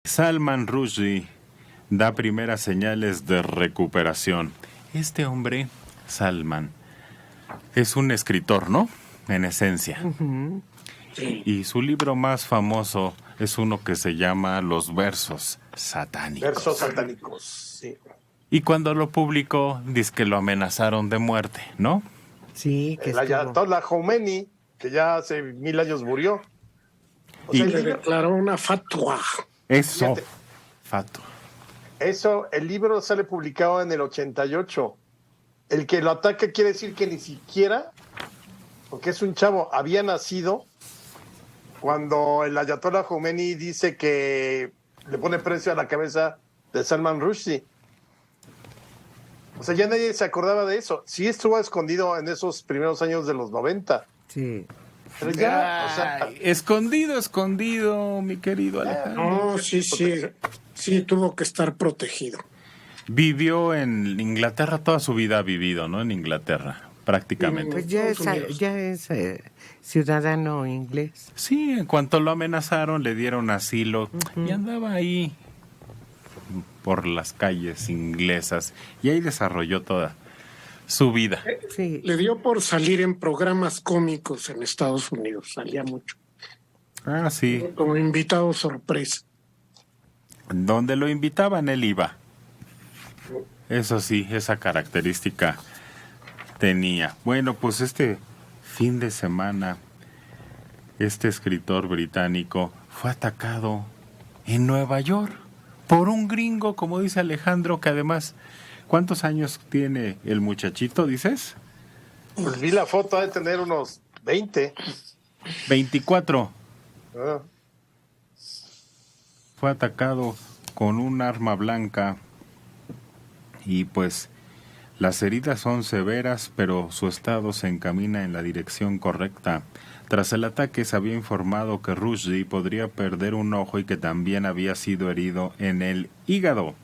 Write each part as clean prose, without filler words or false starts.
Salman Rushdie da primeras señales de recuperación. Este hombre, Salman, es un escritor, ¿no? En esencia. Uh-huh. Sí. Y su libro más famoso es uno que se llama Los versos satánicos. Versos satánicos, sí. Y cuando lo publicó, dice que lo amenazaron de muerte, ¿no? Sí, que el Ayatollah Khomeini, que ya hace 1000 años murió. Y le declaró una fatua. Eso, fatua. Eso, el libro sale publicado en el 88. El que lo ataca quiere decir que ni siquiera, porque es un chavo, había nacido cuando el Ayatollah Khomeini dice que le pone precio a la cabeza de Salman Rushdie. O sea, ya nadie se acordaba de eso. Sí estuvo escondido en esos primeros años de los 90. Sí. Pero ya, o sea, escondido, mi querido Alejandro. No, sí, tuvo que estar protegido. Vivió en Inglaterra, toda su vida ha vivido, ¿no? En Inglaterra, prácticamente. Pues ya es ciudadano inglés. Sí, en cuanto lo amenazaron, le dieron asilo y andaba ahí por las calles inglesas y ahí desarrolló toda su vida. Sí. Le dio por salir en programas cómicos en Estados Unidos, salía mucho. Ah, sí. Como invitado sorpresa. Donde lo invitaban, él iba. Eso sí, esa característica tenía. Bueno, pues este fin de semana, este escritor británico fue atacado en Nueva York por un gringo, como dice Alejandro, que además, ¿cuántos años tiene el muchachito, dices? Pues vi la foto, ha de tener unos 20. 24. Ah. Fue atacado con un arma blanca y pues las heridas son severas, pero su estado se encamina en la dirección correcta. Tras el ataque se había informado que Rushdie podría perder un ojo y que también había sido herido en el hígado.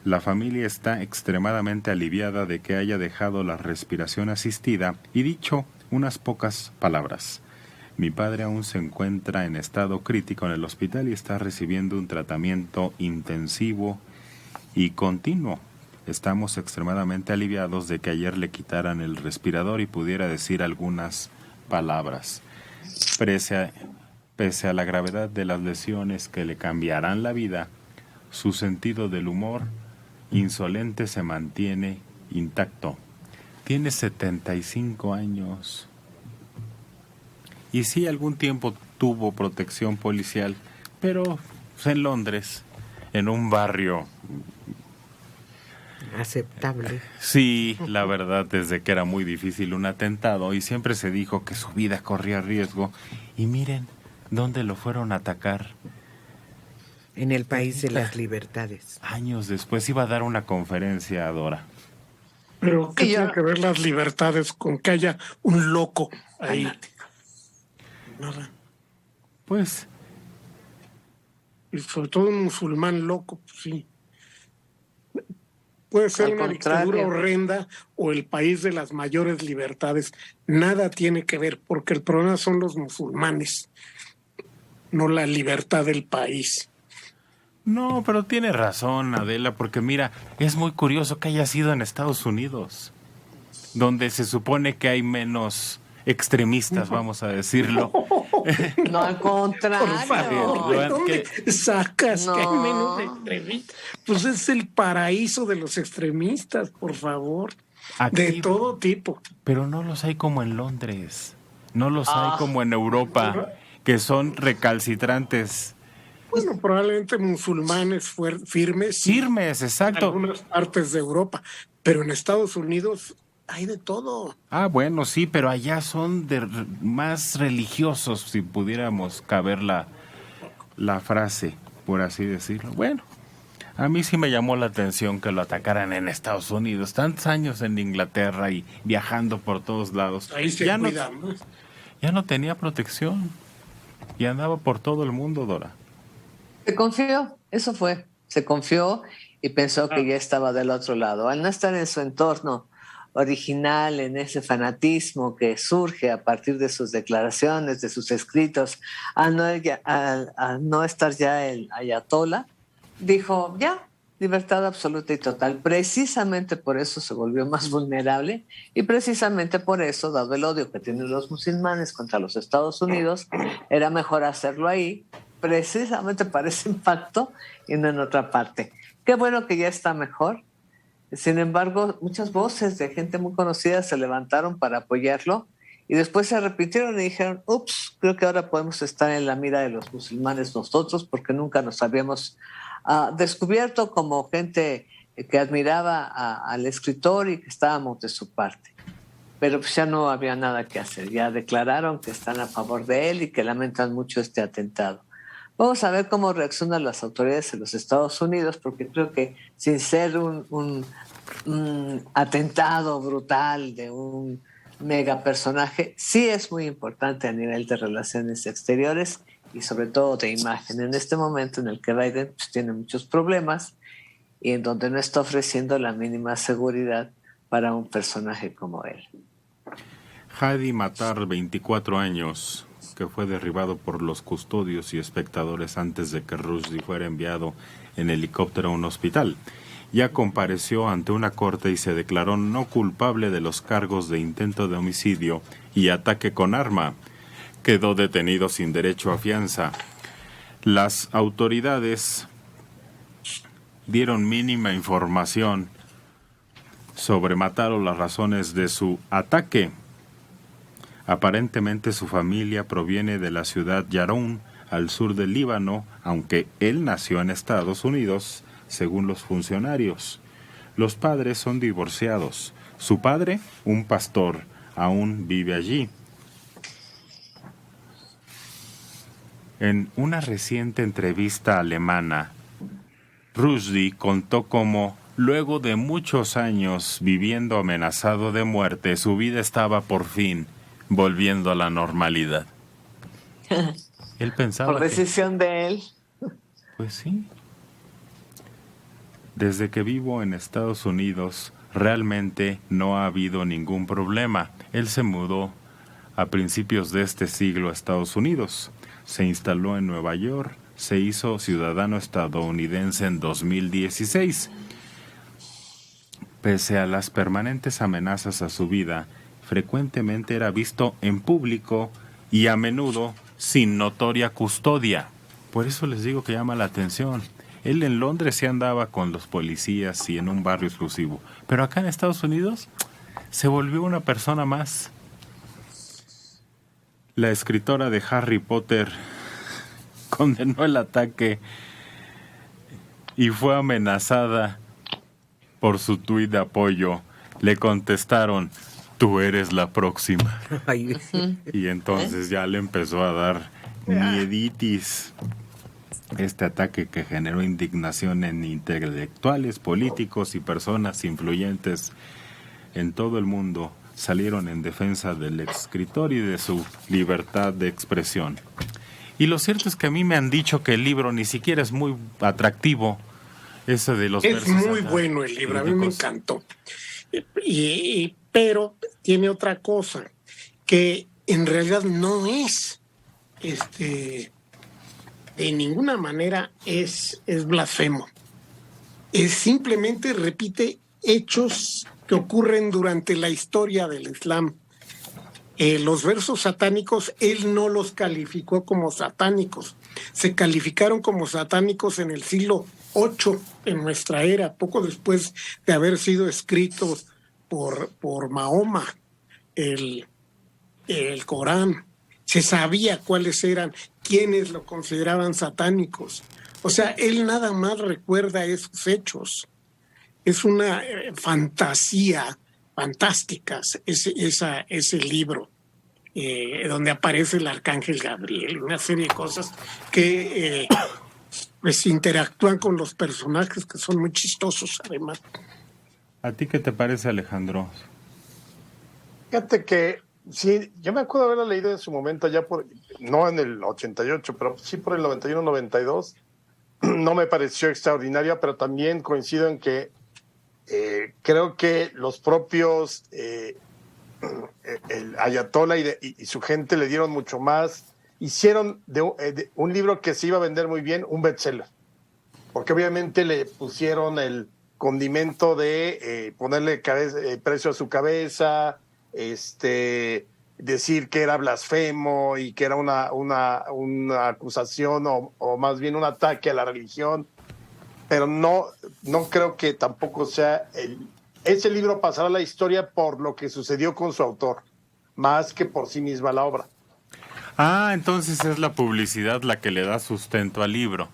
La familia está extremadamente aliviada de que haya dejado la respiración asistida y dicho unas pocas palabras. Mi padre aún se encuentra en estado crítico en el hospital y está recibiendo un tratamiento intensivo y continuo. Estamos extremadamente aliviados de que ayer le quitaran el respirador y pudiera decir algunas palabras. Pese a la gravedad de las lesiones que le cambiarán la vida, su sentido del humor insolente se mantiene intacto. Tiene 75 años. Y sí, algún tiempo tuvo protección policial, pero en Londres, en un barrio aceptable. Sí, la verdad, desde que era muy difícil un atentado y siempre se dijo que su vida corría riesgo. Y miren, ¿dónde lo fueron a atacar? En el país de las libertades. Años después iba a dar una conferencia a Dora. Pero ¿qué tiene que ver las libertades con que haya un loco ahí? Nada. Pues. Y sobre todo un musulmán loco, pues sí. Puede ser una dictadura horrenda o el país de las mayores libertades. Nada tiene que ver, porque el problema son los musulmanes, no la libertad del país. No, pero tiene razón, Adela, porque mira, es muy curioso que haya sido en Estados Unidos, donde se supone que hay menos extremistas, vamos a decirlo. No, al contrario. Por favor, ¿de dónde sacas que hay menos extremistas? Pues es el paraíso de los extremistas, por favor. Aquí, de todo tipo. Pero no los hay como en Londres, no los hay como en Europa, que son recalcitrantes. Bueno, probablemente musulmanes firmes. Firmes, exacto. En algunas partes de Europa, pero en Estados Unidos hay de todo. Ah, bueno, sí, pero allá son más religiosos, si pudiéramos caber la frase, por así decirlo. Bueno, a mí sí me llamó la atención que lo atacaran en Estados Unidos. Tantos años en Inglaterra y viajando por todos lados. Ahí se cuidan, ¿no? Ya no tenía protección y andaba por todo el mundo, Dora. Se confió, eso fue. Se confió y pensó que ya estaba del otro lado. Al no estar en su entorno original en ese fanatismo que surge a partir de sus declaraciones, de sus escritos, al no estar ya el ayatolá, dijo, ya, libertad absoluta y total. Precisamente por eso se volvió más vulnerable y precisamente por eso, dado el odio que tienen los musulmanes contra los Estados Unidos, era mejor hacerlo ahí, precisamente para ese impacto y no en otra parte. Qué bueno que ya está mejor. Sin embargo, muchas voces de gente muy conocida se levantaron para apoyarlo y después se arrepintieron y dijeron, ups, creo que ahora podemos estar en la mira de los musulmanes nosotros porque nunca nos habíamos descubierto como gente que admiraba al escritor y que estábamos de su parte. Pero pues ya no había nada que hacer, ya declararon que están a favor de él y que lamentan mucho este atentado. Vamos a ver cómo reaccionan las autoridades de los Estados Unidos, porque creo que sin ser un atentado brutal de un mega personaje, sí es muy importante a nivel de relaciones exteriores y sobre todo de imagen. En este momento en el que Biden pues, tiene muchos problemas y en donde no está ofreciendo la mínima seguridad para un personaje como él. Hadi Matar, 24 años, que fue derribado por los custodios y espectadores antes de que Rushdie fuera enviado en helicóptero a un hospital. Ya compareció ante una corte y se declaró no culpable de los cargos de intento de homicidio y ataque con arma. Quedó detenido sin derecho a fianza. Las autoridades dieron mínima información sobre Matar o las razones de su ataque. Aparentemente su familia proviene de la ciudad Yaroun, al sur del Líbano, aunque él nació en Estados Unidos, según los funcionarios. Los padres son divorciados. Su padre, un pastor, aún vive allí. En una reciente entrevista alemana, Rushdie contó cómo, luego de muchos años viviendo amenazado de muerte, su vida estaba por fin volviendo a la normalidad. Él pensaba por decisión de él. Pues sí. Desde que vivo en Estados Unidos, realmente no ha habido ningún problema. Él se mudó a principios de este siglo a Estados Unidos. Se instaló en Nueva York, se hizo ciudadano estadounidense en 2016. Pese a las permanentes amenazas a su vida, frecuentemente era visto en público y a menudo sin notoria custodia. Por eso les digo que llama la atención. Él en Londres sí andaba con los policías y en un barrio exclusivo, pero acá en Estados Unidos se volvió una persona más. La escritora de Harry Potter condenó el ataque y fue amenazada por su tuit de apoyo. Le contestaron: tú eres la próxima. Y entonces ya le empezó a dar mieditis este ataque que generó indignación en intelectuales, políticos y personas influyentes en todo el mundo. Salieron en defensa del escritor y de su libertad de expresión. Y lo cierto es que a mí me han dicho que el libro ni siquiera es muy atractivo. Ese de los versos. Es muy bueno el libro, a mí me encantó. Pero tiene otra cosa, que en realidad no es, de ninguna manera es blasfemo. Es simplemente repite hechos que ocurren durante la historia del Islam. Los versos satánicos, él no los calificó como satánicos. Se calificaron como satánicos en el siglo VIII en nuestra era, poco después de haber sido escritos por Mahoma, el Corán. Se sabía cuáles eran, quiénes lo consideraban satánicos. O sea, él nada más recuerda esos hechos. Es una fantasía fantástica ese libro, donde aparece el arcángel Gabriel, una serie de cosas que pues interactúan con los personajes, que son muy chistosos además. ¿A ti qué te parece, Alejandro? Fíjate que sí, yo me acuerdo haberla leído en su momento, no en el 88, pero sí por el 91-92. No me pareció extraordinaria, pero también coincido en que creo que los propios el Ayatollah y su gente le dieron mucho más. Hicieron de un libro que se iba a vender muy bien un bestseller, porque obviamente le pusieron el condimento de ponerle precio a su cabeza, decir que era blasfemo y que era una acusación o más bien un ataque a la religión, pero no creo que tampoco sea ese libro pasará a la historia por lo que sucedió con su autor, más que por sí misma la obra. Ah, entonces es la publicidad la que le da sustento al libro.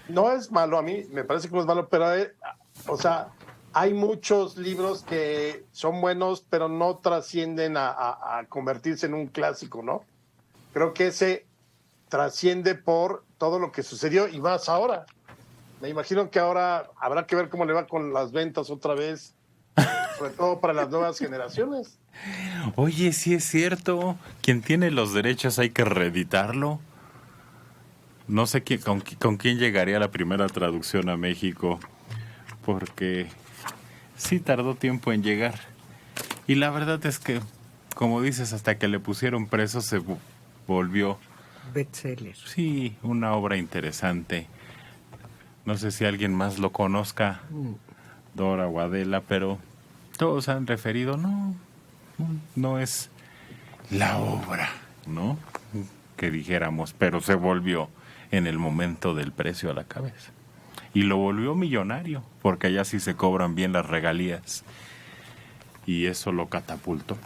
No es malo, a mí me parece que no es malo, pero o sea, hay muchos libros que son buenos, pero no trascienden a convertirse en un clásico, ¿no? Creo que ese trasciende por todo lo que sucedió y más ahora. Me imagino que ahora habrá que ver cómo le va con las ventas otra vez, sobre todo para las nuevas generaciones. Oye, sí es cierto. Quien tiene los derechos hay que reeditarlo. No sé con quién llegaría la primera traducción a México, porque sí tardó tiempo en llegar. Y la verdad es que, como dices, hasta que le pusieron preso se volvió... bestseller. Sí, una obra interesante. No sé si alguien más lo conozca, Dora o Adela, pero todos han referido, no es la obra, ¿no? Que dijéramos, pero se volvió en el momento del precio a la cabeza. Y lo volvió millonario, porque allá sí se cobran bien las regalías. Y eso lo catapultó.